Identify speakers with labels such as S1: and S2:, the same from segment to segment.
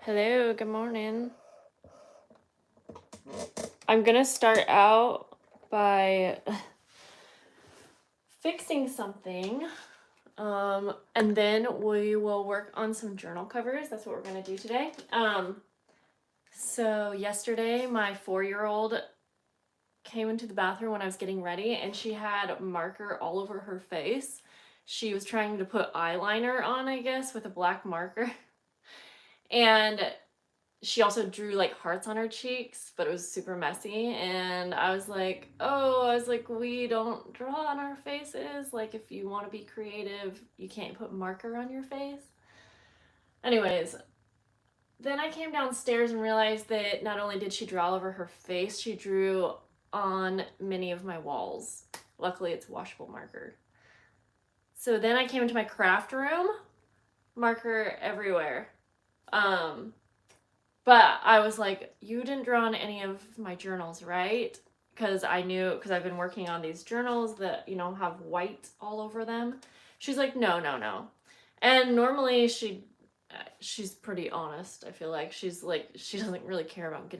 S1: Hello, good morning. I'm gonna start out by fixing something, and then we will work on some journal covers. That's what we're gonna do today. So yesterday, my 4-year-old came into the bathroom when I was getting ready, and she had marker all over her face. She was trying to put eyeliner on, I guess, with a black marker. And she also drew like hearts on her cheeks, but it was super messy. And I was like, we don't draw on our faces. Like, if you want to be creative, you can't put marker on your face. Anyways, then I came downstairs and realized that not only did she draw all over her face, she drew on many of my walls. Luckily, it's washable marker. So then I came into my craft room, marker everywhere. But I was like, you didn't draw on any of my journals, right? Because because I've been working on these journals that, have white all over them. She's like, no. And normally she's pretty honest. I feel like she doesn't really care about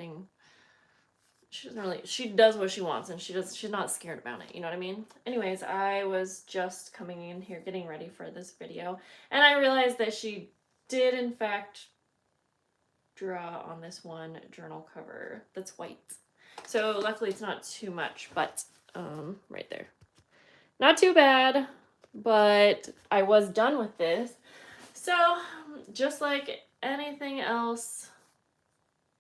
S1: she does what she wants, and she's not scared about it. You know what I mean? Anyways, I was just coming in here getting ready for this video, and I realized that she did in fact draw on this one journal cover that's white. So luckily it's not too much, but right there. Not too bad, but I was done with this. So just like anything else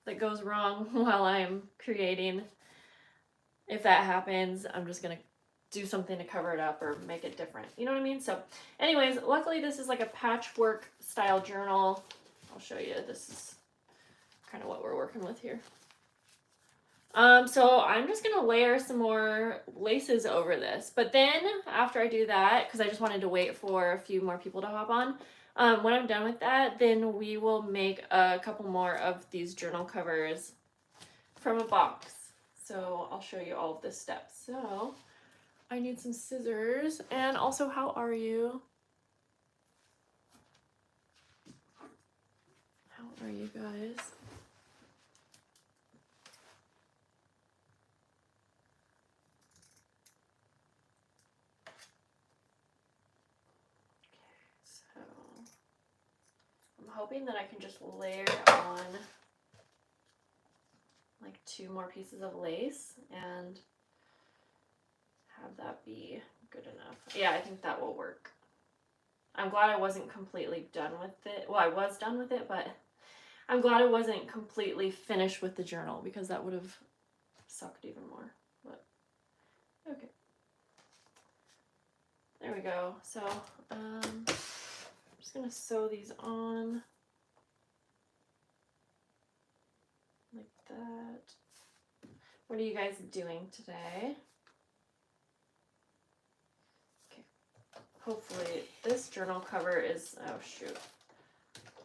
S1: that goes wrong while I'm creating, if that happens, I'm just gonna do something to cover it up or make it different. You know what I mean? So anyways, luckily this is like a patchwork style journal. I'll show you. This is kind of what we're working with here. So I'm just gonna layer some more laces over this, but then after I do that, because I just wanted to wait for a few more people to hop on, when I'm done with that, then we will make a couple more of these journal covers from a box. So I'll show you all of the steps. So I need some scissors, and also, how are you? How are you guys? I'm hoping that I can just layer on like 2 more pieces of lace and have that be good enough. Yeah, I think that will work. I'm glad I wasn't completely done with it. Well, I was done with it, but I'm glad I wasn't completely finished with the journal, because that would have sucked even more. But okay. There we go. So I'm just gonna sew these on like that. What are you guys doing today? Okay. Hopefully this journal cover is, oh shoot.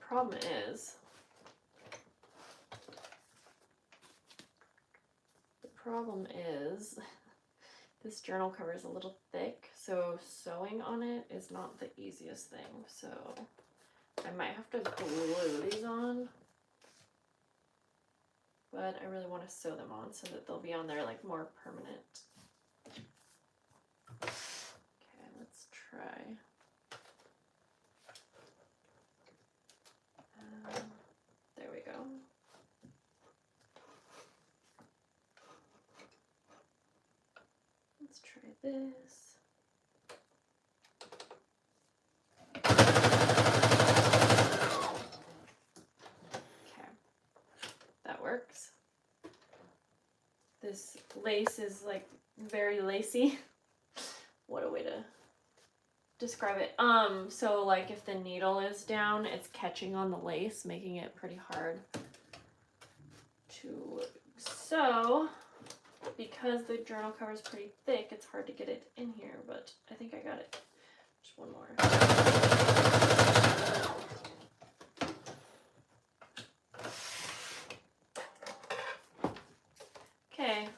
S1: Problem is, this journal cover is a little thick, so sewing on it is not the easiest thing. So I might have to glue these on, but I really want to sew them on so that they'll be on there like more permanent. Okay, let's try. There we go. Let's try this. Okay, that works. This lace is like very lacy. What a way to describe it. So like if the needle is down, it's catching on the lace, making it pretty hard to sew. Because the journal cover is pretty thick, it's hard to get it in here, but I think I got it. Just one more. Okay,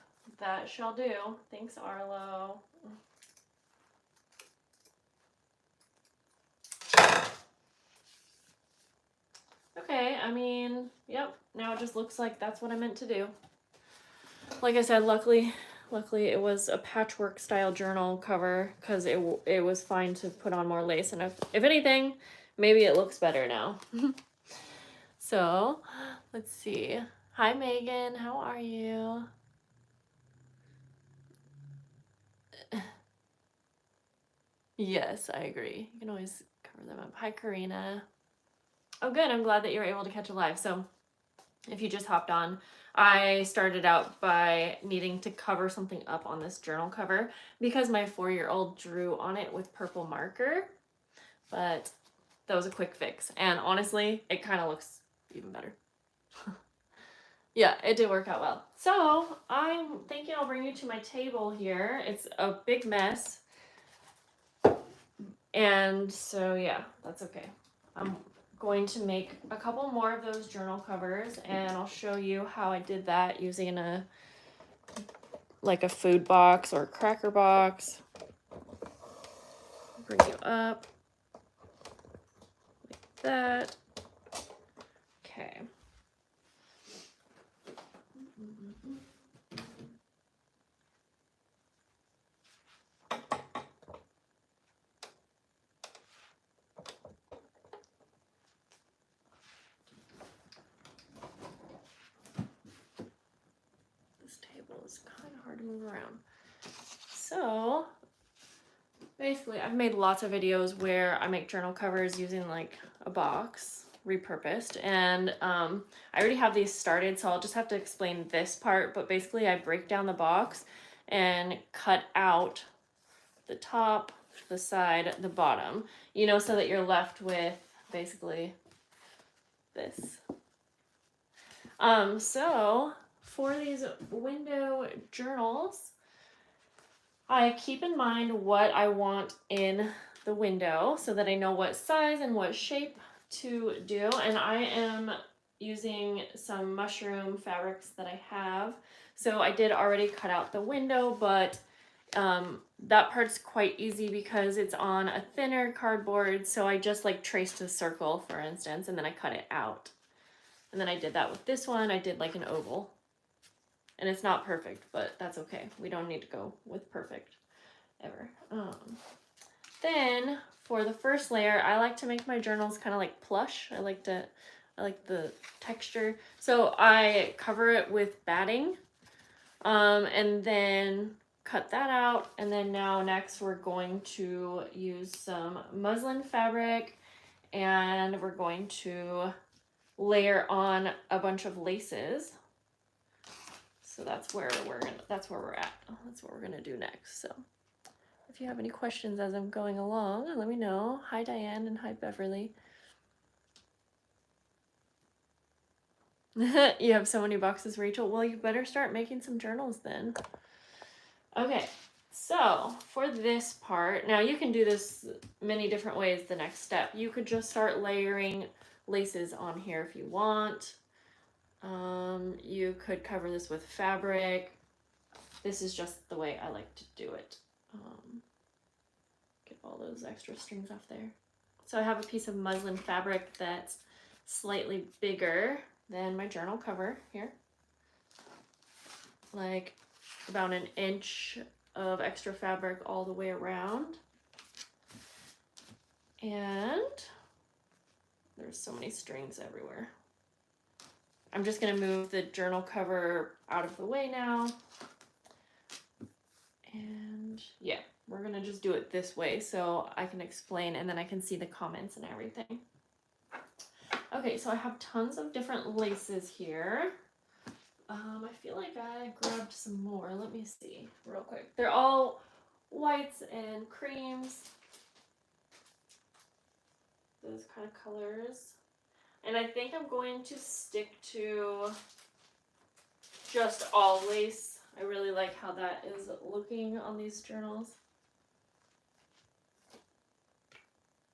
S1: that shall do. Thanks, Arlo. Okay, I mean, yep, now it just looks like that's what I meant to do. Like I said, luckily it was a patchwork style journal cover because it was fine to put on more lace, and if anything, maybe it looks better now. So, let's see. Hi Megan, how are you? Yes, I agree. You can always cover them up. Hi Karina. Oh good, I'm glad that you were able to catch a live. So, if you just hopped on, I started out by needing to cover something up on this journal cover because my 4-year-old drew on it with purple marker, but that was a quick fix. And honestly, it kind of looks even better. Yeah, it did work out well. So I'm thinking I'll bring you to my table here. It's a big mess. And so yeah, that's okay. I'm going to make a couple more of those journal covers, and I'll show you how I did that using a food box or a cracker box. Bring you up like that. Okay. This table is kind of hard to move around. So basically, I've made lots of videos where I make journal covers using like a box, repurposed, and I already have these started, so I'll just have to explain this part. But basically, I break down the box and cut out the top, the side, the bottom, you know, so that you're left with basically this. So for these window journals, I keep in mind what I want in the window so that I know what size and what shape to do. And I am using some mushroom fabrics that I have. So I did already cut out the window, but that part's quite easy because it's on a thinner cardboard. So I just like traced a circle, for instance, and then I cut it out. And then I did that with this one. I did like an oval. And it's not perfect, but that's okay. We don't need to go with perfect ever. Then for the first layer, I like to make my journals kind of like plush. I like the texture. So I cover it with batting, and then cut that out. And then now next we're going to use some muslin fabric, and we're going to layer on a bunch of laces. So that's where we're at. That's what we're gonna do next. So if you have any questions as I'm going along, let me know. Hi Diane and hi Beverly. You have so many boxes, Rachel. Well, you better start making some journals then. Okay, so for this part, now you can do this many different ways. The next step, you could just start layering laces on here if you want. You could cover this with fabric. This is just the way I like to do it. Get all those extra strings off there. So I have a piece of muslin fabric that's slightly bigger than my journal cover here. Like about an inch of extra fabric all the way around. And there's so many strings everywhere. I'm just gonna move the journal cover out of the way now. And yeah, we're gonna just do it this way so I can explain and then I can see the comments and everything. Okay, so I have tons of different laces here. I feel like I grabbed some more. Let me see real quick. They're all whites and creams. Those kind of colors. And I think I'm going to stick to just all lace. I really like how that is looking on these journals.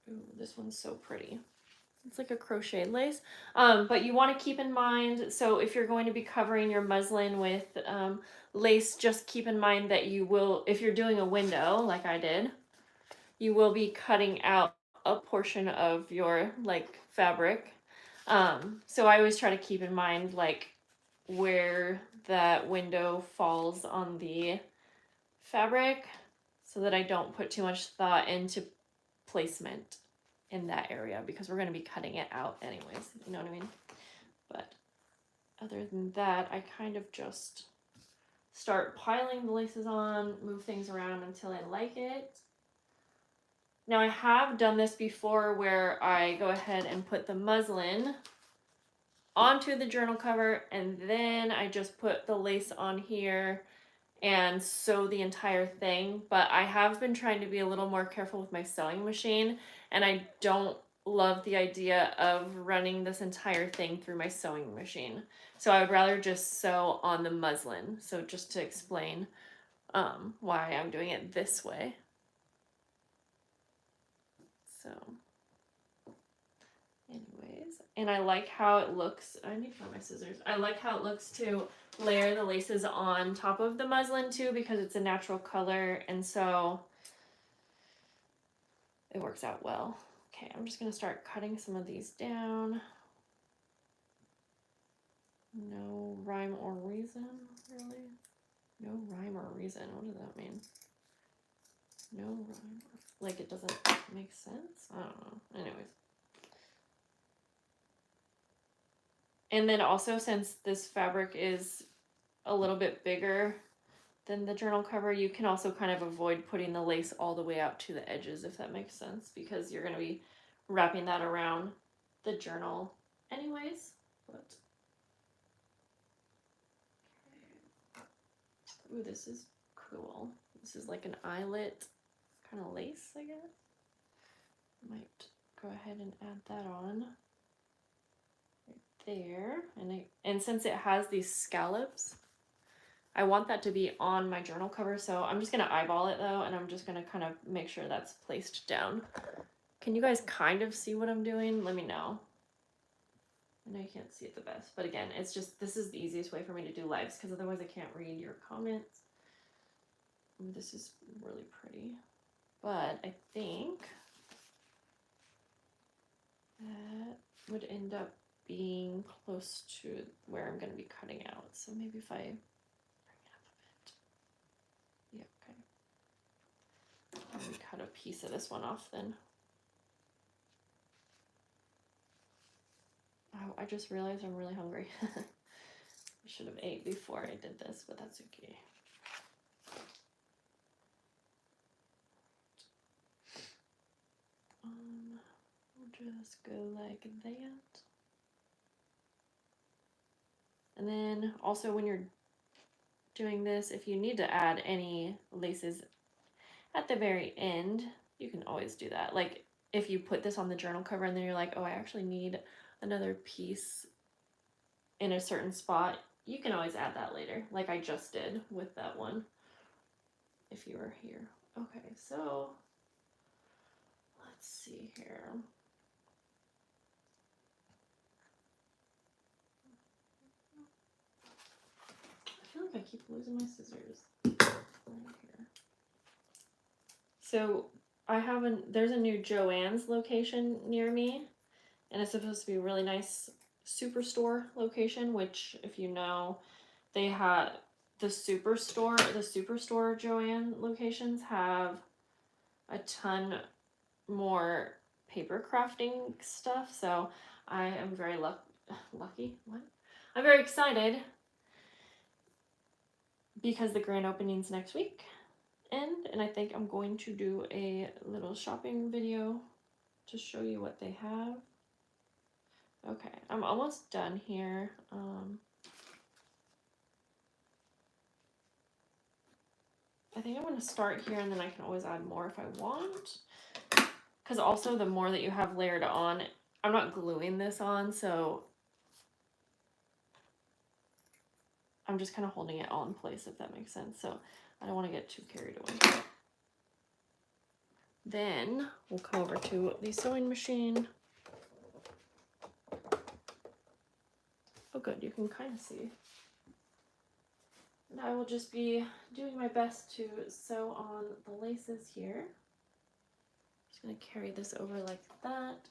S1: Ooh, this one's so pretty. It's like a crocheted lace. But you want to keep in mind, so if you're going to be covering your muslin with lace, just keep in mind that you will, if you're doing a window like I did, you will be cutting out a portion of your like fabric. So I always try to keep in mind like where that window falls on the fabric so that I don't put too much thought into placement in that area because we're going to be cutting it out anyways, you know what I mean? But other than that, I kind of just start piling the laces on, move things around until I like it. Now I have done this before where I go ahead and put the muslin onto the journal cover and then I just put the lace on here and sew the entire thing, but I have been trying to be a little more careful with my sewing machine, and I don't love the idea of running this entire thing through my sewing machine. So I would rather just sew on the muslin. So just to explain why I'm doing it this way. So anyways, and I like how it looks. I need to find my scissors. I like how it looks to layer the laces on top of the muslin too because it's a natural color, and so it works out well. Okay, I'm just gonna start cutting some of these down. No rhyme or reason, really? No rhyme or reason, what does that mean? No rhyme, like it doesn't make sense? I don't know, anyways. And then also since this fabric is a little bit bigger than the journal cover, you can also kind of avoid putting the lace all the way out to the edges, if that makes sense, because you're gonna be wrapping that around the journal anyways. But ooh, this is cool. This is like an eyelet kind of lace, I guess. Might go ahead and add that on right there. And since it has these scallops, I want that to be on my journal cover, so I'm just gonna eyeball it though, and I'm just gonna kind of make sure that's placed down. Can you guys kind of see what I'm doing? Let me know. I know you can't see it the best, but again, it's just, this is the easiest way for me to do lives because otherwise I can't read your comments. Ooh, this is really pretty, but I think that would end up being close to where I'm going to be cutting out. So maybe if I bring it up a bit. Yeah, okay. I'm going to cut a piece of this one off then. Oh, I just realized I'm really hungry. I should have ate before I did this, but that's okay. We'll just go like that. And then also when you're doing this, if you need to add any laces at the very end, you can always do that. Like if you put this on the journal cover and then you're like, oh, I actually need another piece in a certain spot, you can always add that later, like I just did with that one, if you were here. Okay, so let's see here. I feel like I keep losing my scissors. Right here. So I have there's a new Joann's location near me, and it's supposed to be a really nice superstore location, which if you know, they have the superstore Joann locations have a ton more paper crafting stuff, so I am very lucky. What? I'm very excited because the grand opening's next week, and I think I'm going to do a little shopping video to show you what they have. Okay, I'm almost done here. I think I'm going to start here and then I can always add more if I want. Because also the more that you have layered on, I'm not gluing this on, so I'm just kind of holding it all in place, if that makes sense. So I don't want to get too carried away. Then we'll come over to the sewing machine. Oh good, you can kind of see. And I will just be doing my best to sew on the laces here. Just gonna carry this over like that.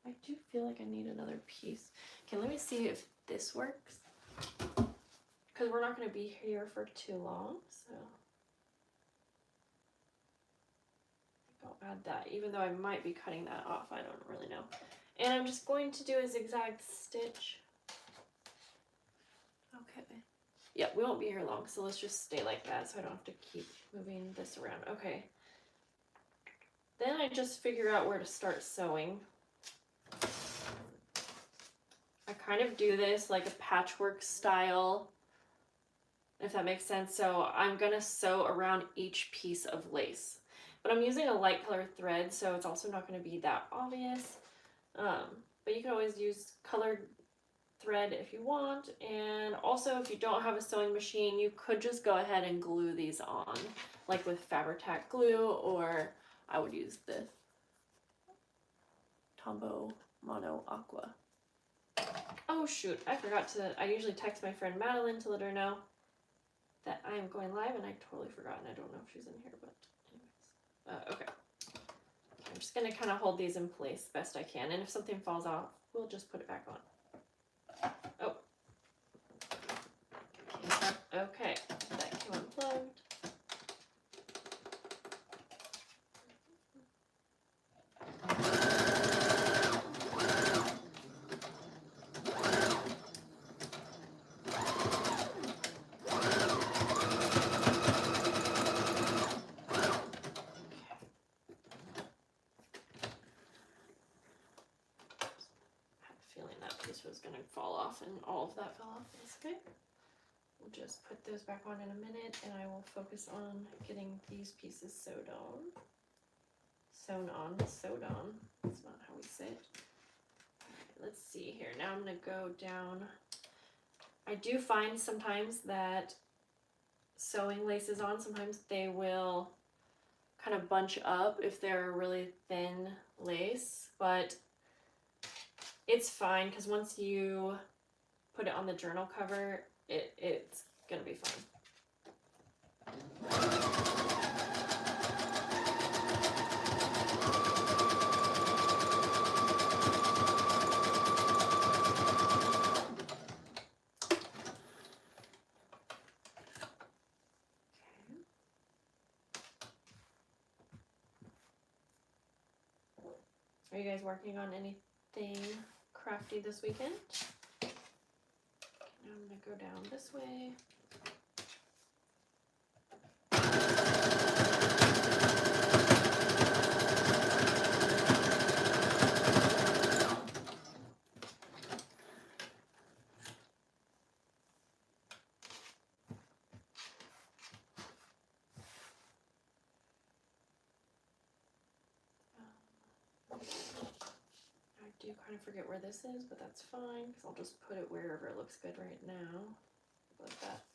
S1: I do feel like I need another piece. Okay, let me see if this works. Because we're not going to be here for too long, so I think I'll add that, even though I might be cutting that off. I don't really know. And I'm just going to do a zigzag stitch. Okay. Yep, we won't be here long, so let's just stay like that so I don't have to keep moving this around. Okay. Then I just figure out where to start sewing. I kind of do this like a patchwork style, if that makes sense. So I'm gonna sew around each piece of lace, but I'm using a light color thread, so it's also not gonna be that obvious. But you can always use colored thread if you want, and also if you don't have a sewing machine, you could just go ahead and glue these on, like with Fabri-Tac glue, or I would use this Tombow Mono Aqua. Oh shoot, I forgot to, I usually text my friend Madeline to let her know that I am going live, and I totally forgot, and I don't know if she's in here, but anyways. Okay. I'm just gonna kind of hold these in place best I can, and if something falls off, we'll just put it back on. Oh. Okay, that came unplugged. Was going to fall off, and all of that fell off. That's okay. We'll just put those back on in a minute, and I will focus on getting these pieces sewed on. Sewn on. That's not how we say it. Okay, let's see here. Now I'm going to go down. I do find sometimes that sewing laces on, sometimes they will kind of bunch up if they're a really thin lace, but it's fine because once you put it on the journal cover, it's gonna be fine. Okay. Are you guys working on anything crafty this weekend? Now I'm going to go down this way. I do kind of forget where this is, but that's fine because I'll just put it wherever it looks good right now, like that.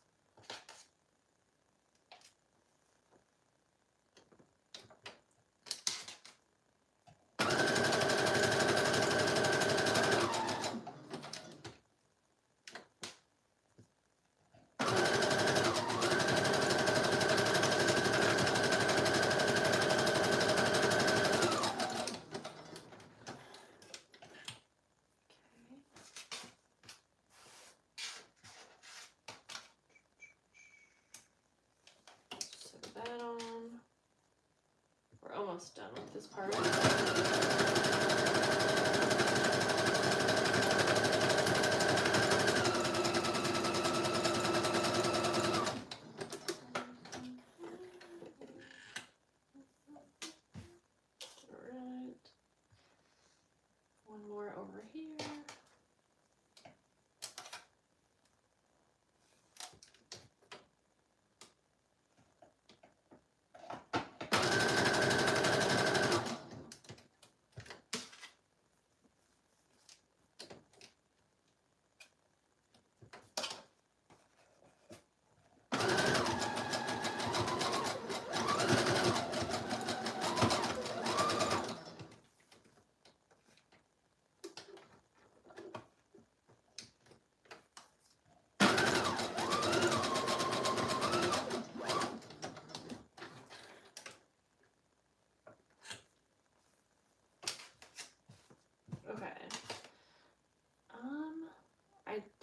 S1: Almost done with this part. Alright. One more over here.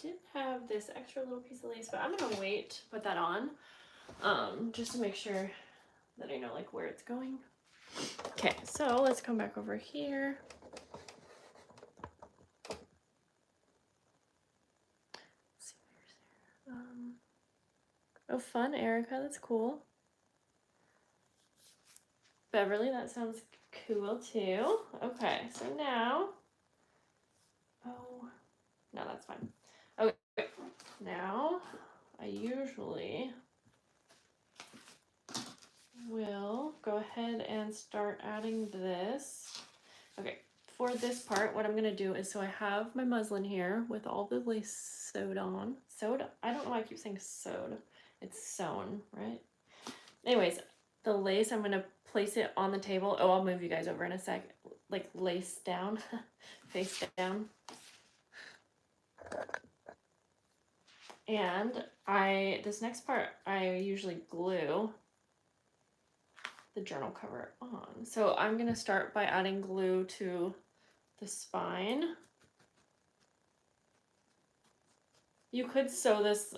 S1: did have this extra little piece of lace, but I'm gonna wait to put that on, just to make sure that I know like where it's going. Okay, so let's come back over here. Let's see, oh, fun, Erica, that's cool. Beverly, that sounds cool too. Okay, so now, oh, no, that's fine. Okay, now I usually will go ahead and start adding this. Okay, for this part, what I'm gonna do is, so I have my muslin here with all the lace sewed on. Sewed? I don't know why I keep saying sewed. It's sewn, right? Anyways, the lace, I'm gonna place it on the table. Oh, I'll move you guys over in a sec. Like lace down, face down. And this next part, I usually glue the journal cover on. So I'm gonna start by adding glue to the spine. You could sew this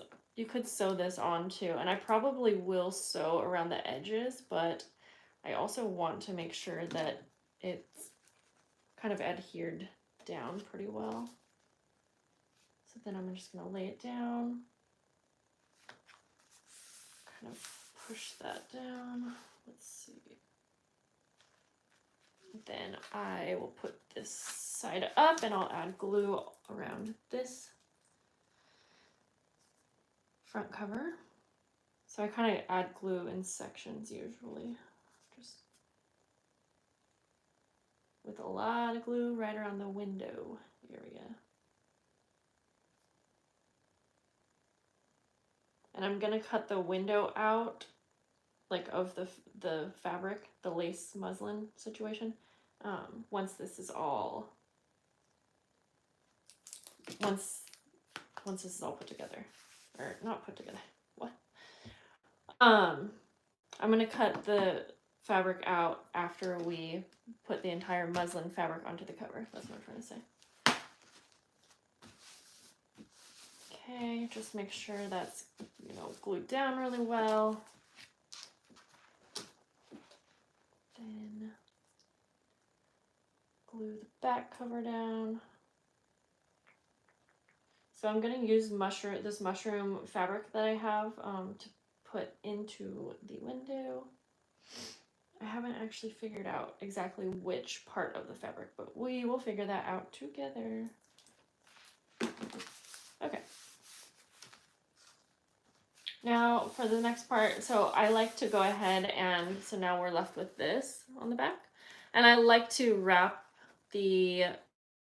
S1: on too, and I probably will sew around the edges, but I also want to make sure that it's kind of adhered down pretty well. So then I'm just gonna lay it down, kind of push that down. Let's see. Then I will put this side up and I'll add glue around this front cover. So I kind of add glue in sections usually, just with a lot of glue right around the window area. And I'm gonna cut the window out, like of the fabric, the lace muslin situation, once this is all, once this is all put together, or not put together, what? I'm gonna cut the fabric out after we put the entire muslin fabric onto the cover. That's what I'm trying to say. Okay, just make sure that's, you know, glued down really well. Then glue the back cover down. So I'm gonna use this mushroom fabric that I have to put into the window. I haven't actually figured out exactly which part of the fabric, but we will figure that out together. Okay. Now for the next part, so I like to go ahead and, so now we're left with this on the back. And I like to wrap the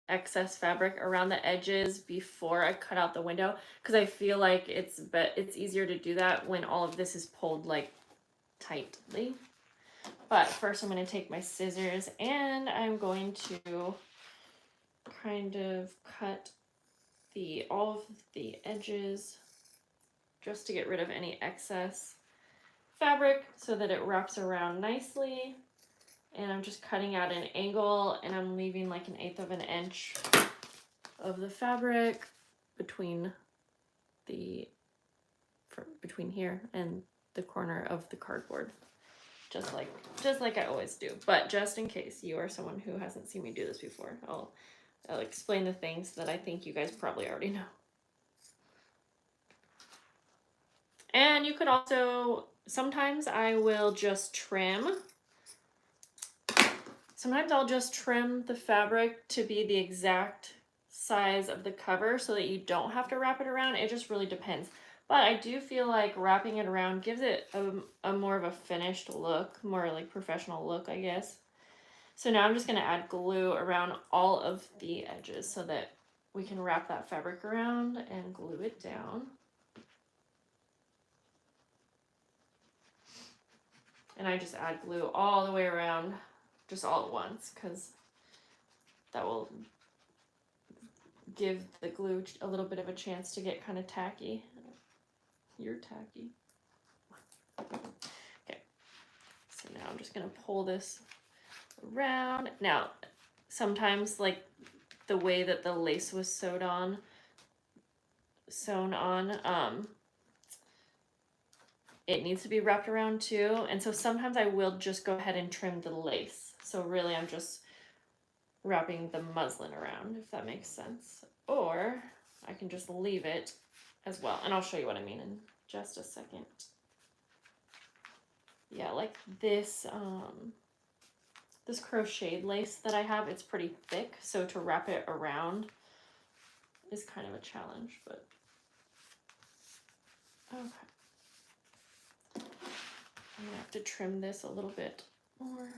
S1: excess fabric around the edges before I cut out the window, because I feel like it's easier to do that when all of this is pulled like tightly. But first I'm going to take my scissors and I'm going to kind of cut all of the edges just to get rid of any excess fabric so that it wraps around nicely. And I'm just cutting out an angle and I'm leaving like 1/8 of an inch of the fabric between here and the corner of the cardboard. Just like I always do. But just in case you are someone who hasn't seen me do this before, I'll explain the things that I think you guys probably already know. And you could also, sometimes I will just trim. Sometimes I'll just trim the fabric to be the exact size of the cover so that you don't have to wrap it around. It just really depends. But I do feel like wrapping it around gives it a more of a finished look, more like professional look, I guess. So now I'm just going to add glue around all of the edges so that we can wrap that fabric around and glue it down. And I just add glue all the way around, just all at once, because that will give the glue a little bit of a chance to get kind of tacky. You're tacky. Okay, so now I'm just gonna pull this around. Now, sometimes like the way that the lace was sewed on, sewn on, it needs to be wrapped around too. And so sometimes I will just go ahead and trim the lace. So really I'm just wrapping the muslin around, if that makes sense. Or I can just leave it as well. And I'll show you what I mean in just a second. Yeah, like this, this crocheted lace that I have, it's pretty thick. So to wrap it around is kind of a challenge, but okay. I'm gonna have to trim this a little bit more.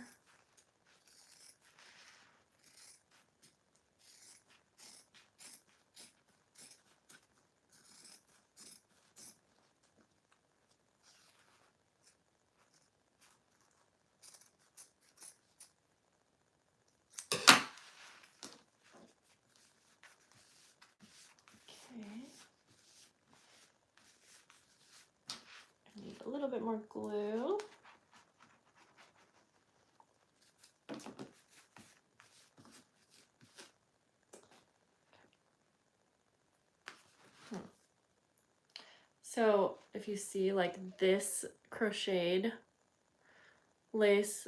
S1: Okay. I need a little bit more glue. So if you see, like, this crocheted lace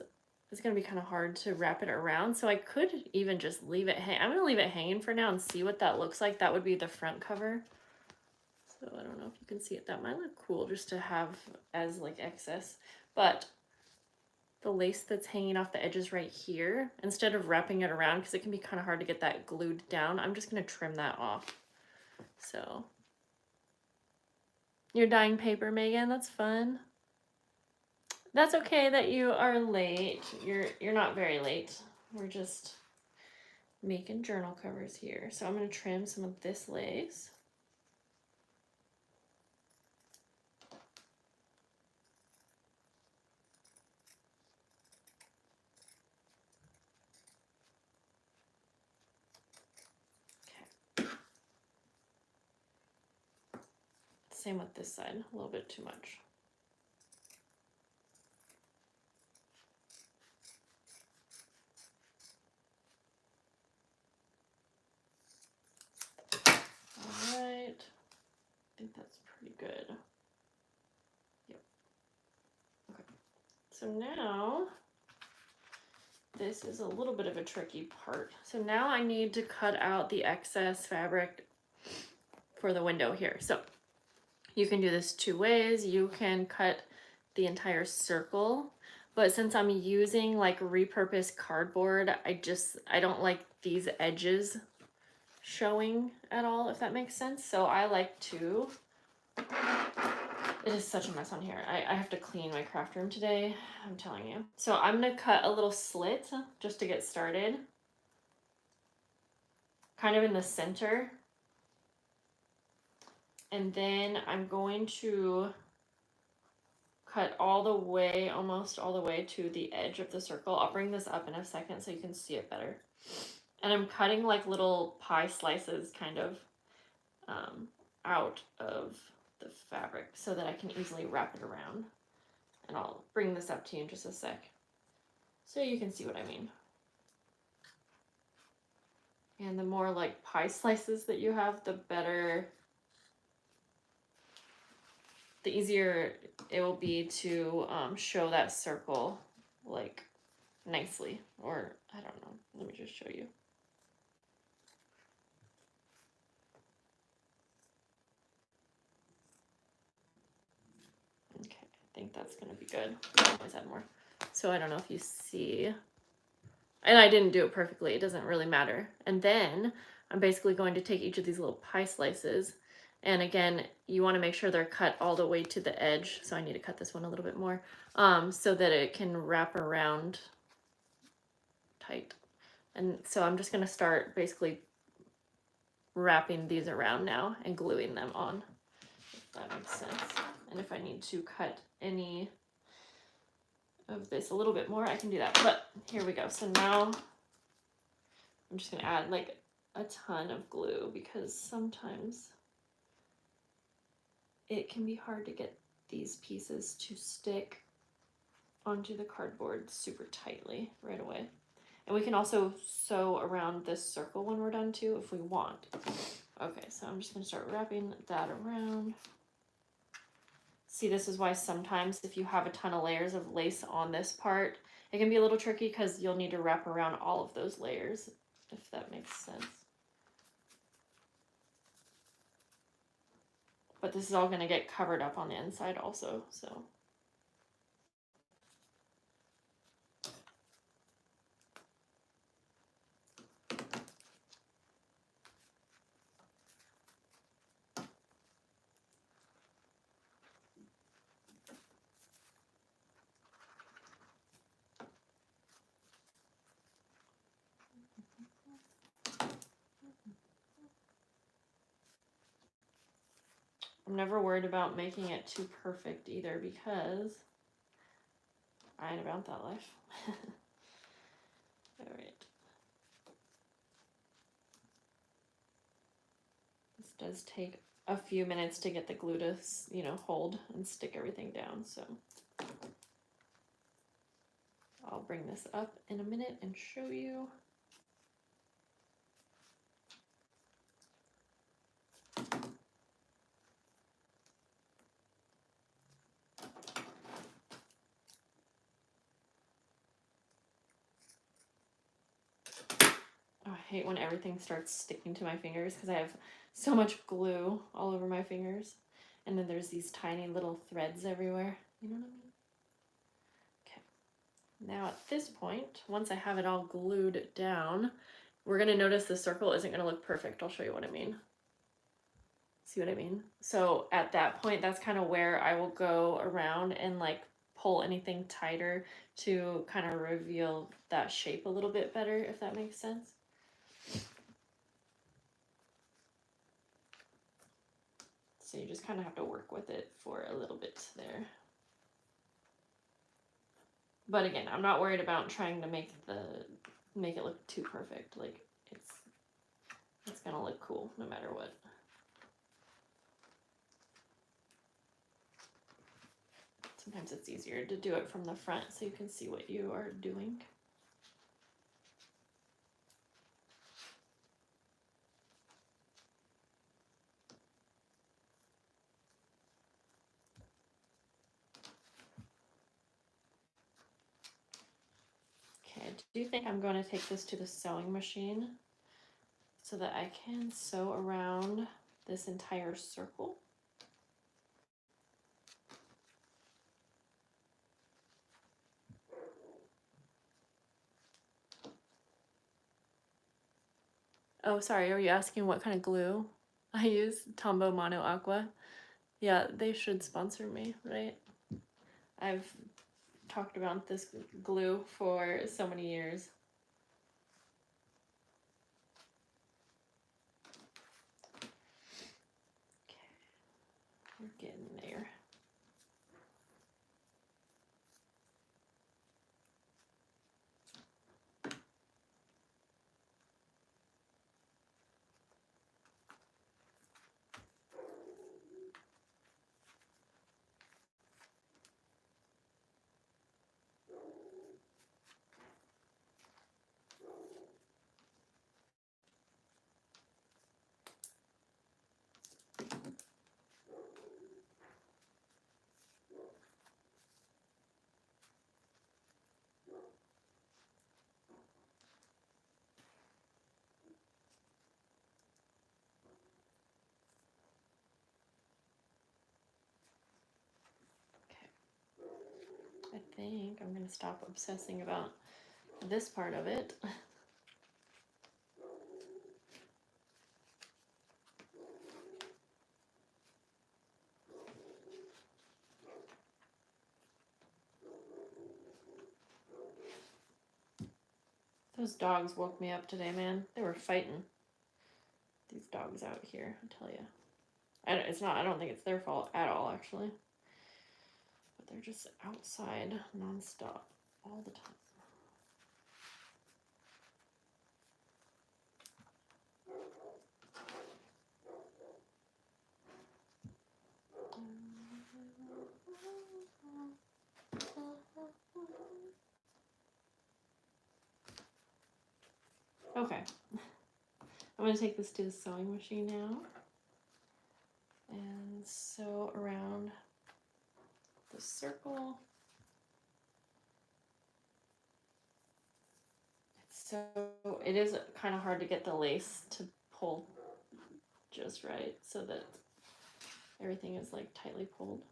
S1: is going to be kind of hard to wrap it around. So I could even just leave it hang. I'm going to leave it hanging for now and see what that looks like. That would be the front cover. So I don't know if you can see it. That might look cool just to have as like excess. But the lace that's hanging off the edges right here, instead of wrapping it around, because it can be kind of hard to get that glued down, I'm just going to trim that off. So you're dyeing paper, Megan. That's fun. That's okay that you are late. You're not very late. We're just making journal covers here. So I'm going to trim some of this lace. Okay. Same with this side, a little bit too much. All right. I think that's pretty good. Yep. Okay. So now, this is a little bit of a tricky part. So now I need to cut out the excess fabric for the window here. So you can do this two ways. You can cut the entire circle, but since I'm using like repurposed cardboard, I don't like these edges showing at all, if that makes sense. So I like to, it is such a mess on here. I have to clean my craft room today, I'm telling you. So I'm gonna cut a little slit just to get started, kind of in the center. And then I'm going to cut all the way, almost all the way to the edge of the circle. I'll bring this up in a second so you can see it better. And I'm cutting like little pie slices kind of out of the fabric so that I can easily wrap it around. And I'll bring this up to you in just a sec so you can see what I mean. And the more like pie slices that you have, the better, the easier it will be to show that circle like nicely, or I don't know, let me just show you. Okay, I think that's gonna be good. I'll always add more. So I don't know if you see, and I didn't do it perfectly, it doesn't really matter. And then I'm basically going to take each of these little pie slices, and again, you want to make sure they're cut all the way to the edge. So I need to cut this one a little bit more so that it can wrap around tight. And so I'm just going to start basically wrapping these around now and gluing them on, if that makes sense. And if I need to cut any of this a little bit more, I can do that. But here we go. So now I'm just going to add like a ton of glue because sometimes it can be hard to get these pieces to stick onto the cardboard super tightly right away. And we can also sew around this circle when we're done too if we want. Okay, so I'm just gonna start wrapping that around. See, this is why sometimes if you have a ton of layers of lace on this part, it can be a little tricky because you'll need to wrap around all of those layers, if that makes sense. But this is all gonna get covered up on the inside also, so. I'm never worried about making it too perfect either because I ain't about that life. All right. This does take a few minutes to get the glue to, you know, hold and stick everything down, so. I'll bring this up in a minute and show you. Oh, I hate when everything starts sticking to my fingers because I have so much glue all over my fingers. And then there's these tiny little threads everywhere. You know what I mean? Okay. Now at this point, once I have it all glued down, we're going to notice the circle isn't going to look perfect. I'll show you what I mean. See what I mean? So at that point, that's kind of where I will go around and like pull anything tighter to kind of reveal that shape a little bit better, if that makes sense. So you just kind of have to work with it for a little bit there. But again, I'm not worried about trying to make it look too perfect. Like it's gonna look cool no matter what. Sometimes it's easier to do it from the front so you can see what you are doing. Okay, I do think I'm going to take this to the sewing machine so that I can sew around this entire circle. Oh, sorry, are you asking what kind of glue I use? Tombow Mono Aqua. Yeah, they should sponsor me, right? I've talked about this glue for so many years. Okay, we're getting there. I think I'm going to stop obsessing about this part of it. Those dogs woke me up today, man. They were fighting. These dogs out here, I tell you. I don't think it's their fault at all, actually. But they're just outside nonstop all the time. Okay. I'm I'm gonna take this to the sewing machine now and sew around the circle. So it is kind of hard to get the lace to pull just right so that everything is like tightly pulled,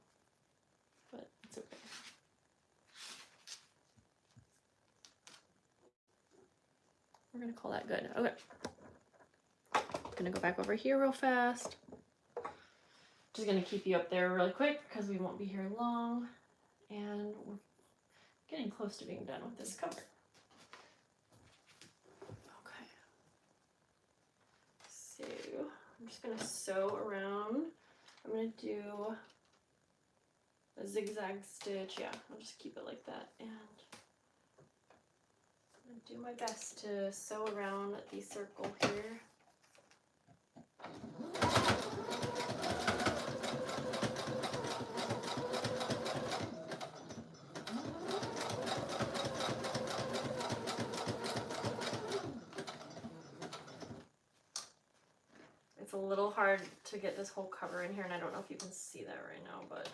S1: but it's okay. We're gonna call that good. Okay. Gonna go back over here real fast. Just gonna keep you up there really quick because we won't be here long, and we're getting close to being done with this cover. Okay. So I'm just gonna sew around. I'm gonna do a zigzag stitch. Yeah, I'll just keep it like that, and I'm gonna do my best to sew around the circle here. It's a little hard to get this whole cover in here, and I don't know if you can see that right now, but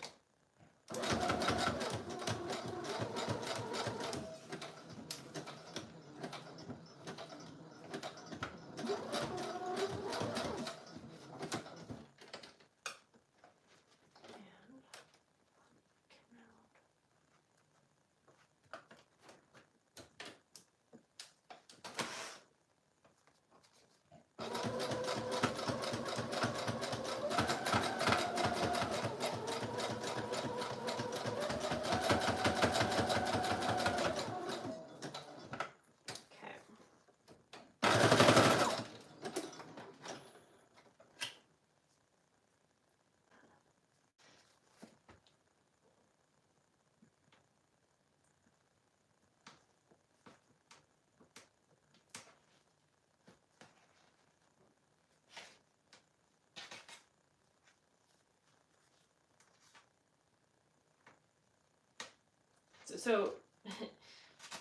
S1: so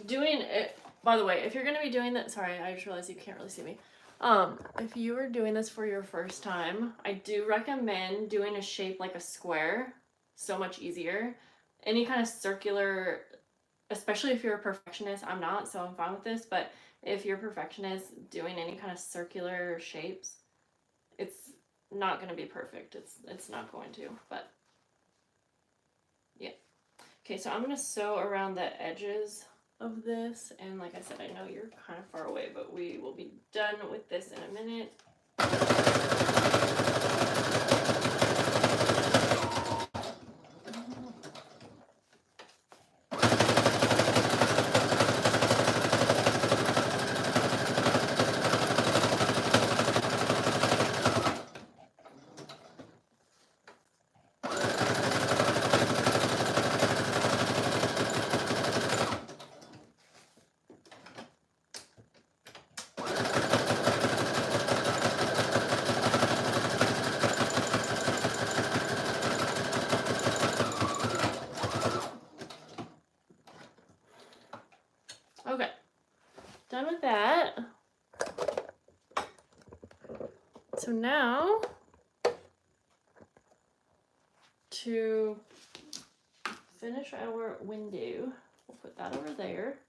S1: doing it, by the way, if you're going to be doing that, sorry, I just realized you can't really see me. If you are doing this for your first time, I do recommend doing a shape like a square. So much easier. Any kind of circular, especially if you're a perfectionist, I'm not, so I'm fine with this, but if you're a perfectionist, doing any kind of circular shapes, it's not going to be perfect. It's not going to, but yeah. Okay, so I'm going to sew around the edges of this, and like I said, I know you're kind of far away, but we will be done with this in a minute. Okay, done with that. So now, to finish our window, we'll put that over there.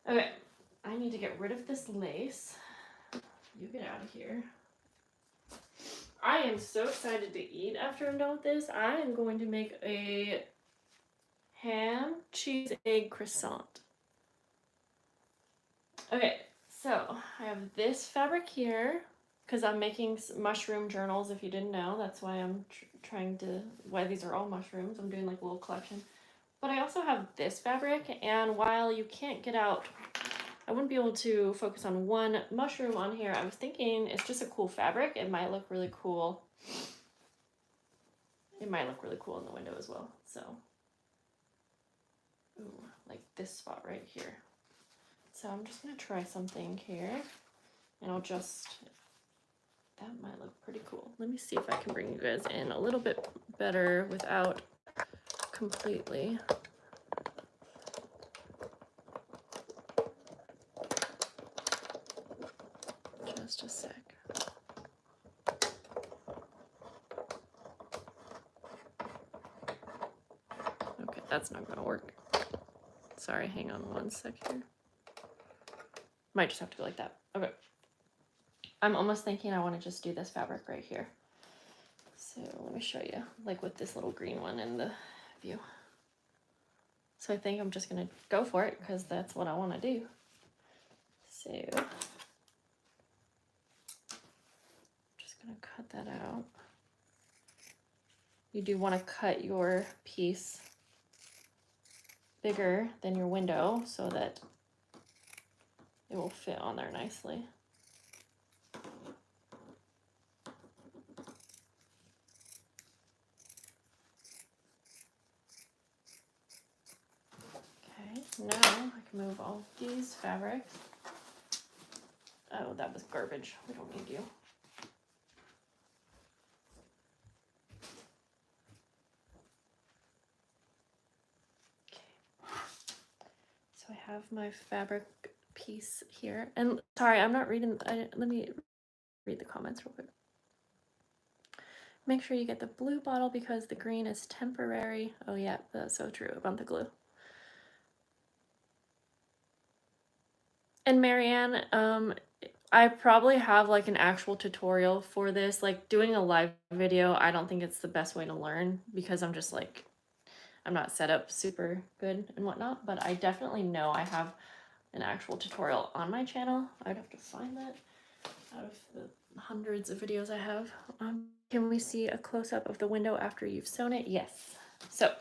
S1: Okay, I need to get rid of this lace. You get out of here. I am so excited to eat after I'm done with this. I am going to make a ham, cheese, egg croissant. Okay, so I have this fabric here because I'm making mushroom journals, if you didn't know. That's why I'm trying to, why these are all mushrooms. I'm doing like a little collection. But I also have this fabric, and while you can't get out, I wouldn't be able to focus on one mushroom on here. I was thinking it's just a cool fabric. It might look really cool. It might look really cool in the window as well. So, ooh, like this spot right here. So I'm just gonna try something here, and I'll just, that might look pretty cool. Let me see if I can bring you guys in a little bit better without completely. that's not gonna work. Sorry, hang on one sec here. Might just have to go like that. Okay. I'm almost thinking I want to just do this fabric right here. So let me show you, like with this little green one in the view. So I think I'm just gonna go for it because that's what I want to do. So just gonna cut that out. You do want to cut your piece bigger than your window so that it will fit on there nicely. Okay, now I can move all these fabrics. Oh, that was garbage. We don't need you. Okay. So I have my fabric piece here. And sorry, I'm not reading. Let me read the comments real quick. Make sure you get the blue bottle because the green is temporary. Oh yeah, that's so true about the glue. And Marianne, I probably have like an actual tutorial for this. Like doing a live video, I don't think it's the best way to learn because I'm just like, I'm not set up super good and whatnot, but I definitely know I have an actual tutorial on my channel. I'd have to find that out of the hundreds of videos I have. Can we see a close-up of the window after you've sewn it? Yes. So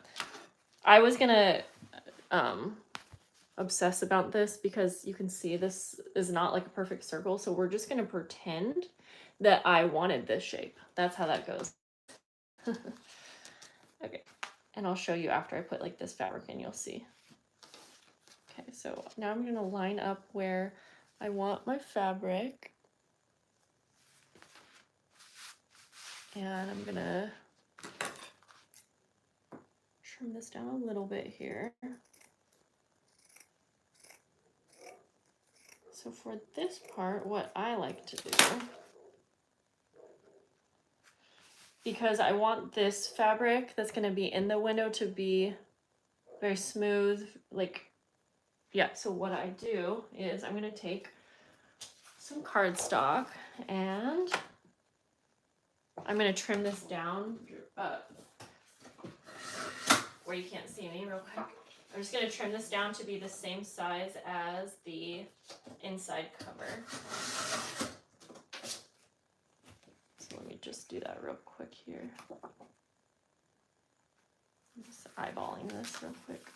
S1: I was gonna obsess about this because you can see this is not like a perfect circle, so we're just gonna pretend that I wanted this shape. That's how that goes. Okay, and I'll show you after I put like this fabric in, you'll see. Okay, so now I'm gonna line up where I want my fabric, and I'm gonna trim this down a little bit here. So for this part, what I like to do, because I want this fabric that's going to be in the window to be very smooth, like, yeah, so what I do is I'm going to take some cardstock and I'm going to trim this down where you can't see me real quick. I'm just going to trim this down to be the same size as the inside cover. So let me just do that real quick here. I'm just eyeballing this real quick.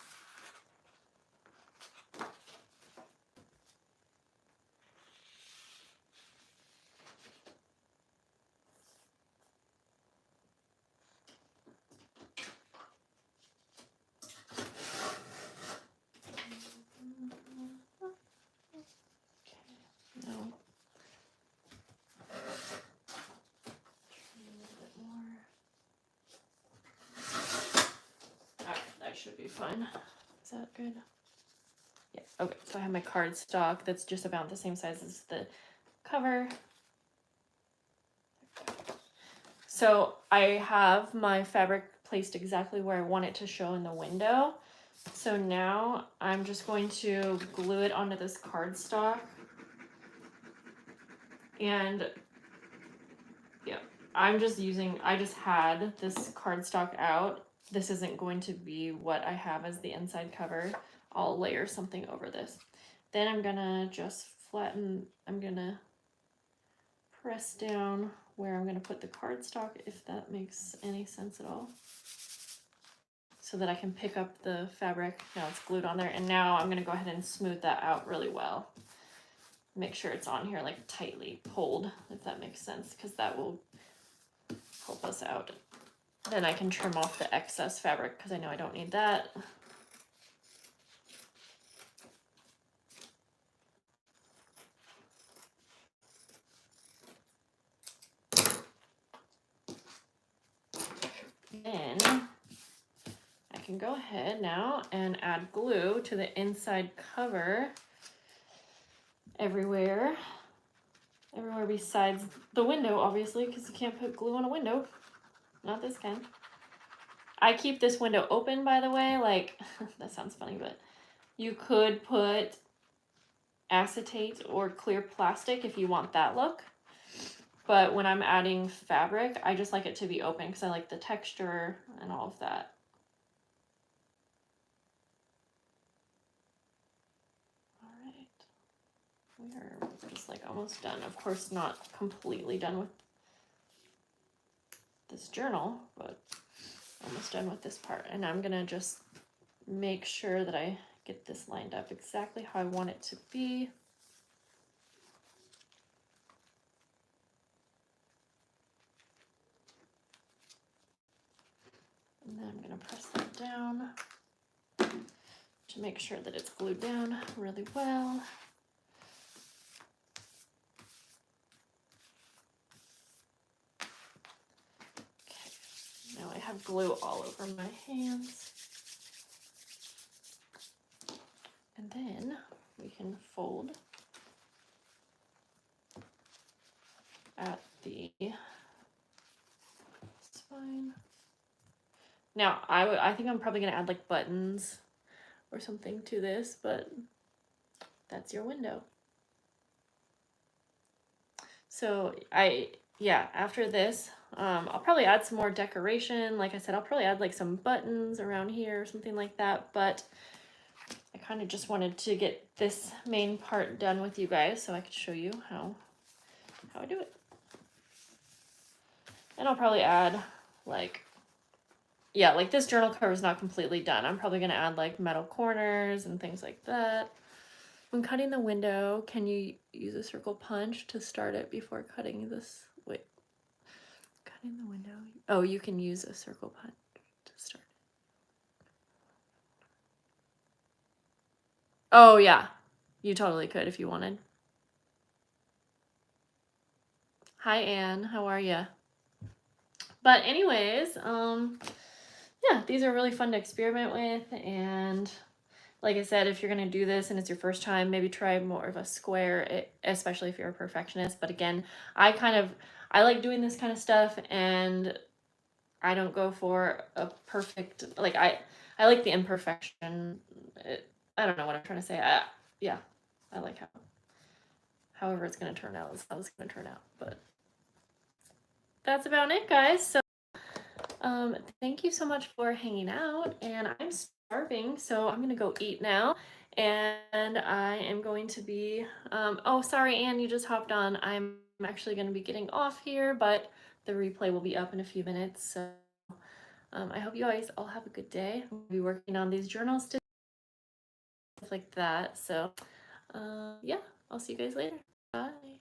S1: Should be fine. Is that good? Yeah, okay, so I have my cardstock that's just about the same size as the cover. So I have my fabric placed exactly where I want it to show in the window. So now I'm just going to glue it onto this cardstock. And yeah, I just had this cardstock out. This isn't going to be what I have as the inside cover. I'll layer something over this. Then I'm gonna just flatten, I'm gonna press down where I'm gonna put the cardstock, if that makes any sense at all. So that I can pick up the fabric. Now it's glued on there. And now I'm gonna go ahead and smooth that out really well. Make sure it's on here like tightly pulled, if that makes sense, because that will help us out. Then I can trim off the excess fabric because I know I don't need that. Then I can go ahead now and add glue to the inside cover everywhere besides the window, obviously, because you can't put glue on a window. Not this kind. I keep this window open, by the way, like, that sounds funny, but you could put acetate or clear plastic if you want that look. But when I'm adding fabric, I just like it to be open because I like the texture and all of that. All right, we are just like almost done. Of course, not completely done with this journal, but almost done with this part. And I'm gonna just make sure that I get this lined up exactly how I want it to be. And then I'm gonna press that down to make sure that it's glued down really well. Okay, now I have glue all over my hands. And then we can fold at the spine. Now, I think I'm probably gonna add like buttons or something to this, but that's your window. So after this, I'll probably add some more decoration. Like I said, I'll probably add like some buttons around here or something like that, but I kind of just wanted to get this main part done with you guys so I could show you how I do it. And I'll probably add like this journal cover is not completely done. I'm probably gonna add like metal corners and things like that. When cutting the window, can you use a circle punch to start it before cutting this? Wait, cutting the window. Oh, you can use a circle punch to start it. Oh yeah, you totally could if you wanted. Hi Anne, how are you? But anyways, yeah, these are really fun to experiment with, and like I said, if you're gonna do this and it's your first time, maybe try more of a square, especially if you're a perfectionist. But again, I like doing this kind of stuff, and I don't go for a perfect, like I like the imperfection. I don't know what I'm trying to say. Yeah, I like however it's gonna turn out is how it's gonna turn out. But that's about it, guys. So thank you so much for hanging out, and I'm starving, so I'm gonna go eat now. And I am going to be, oh, sorry, Anne, you just hopped on. I'm actually gonna be getting off here, but the replay will be up in a few minutes. So I hope you guys all have a good day. I'm gonna be working on these journals today, stuff like that. So yeah, I'll see you guys later. Bye.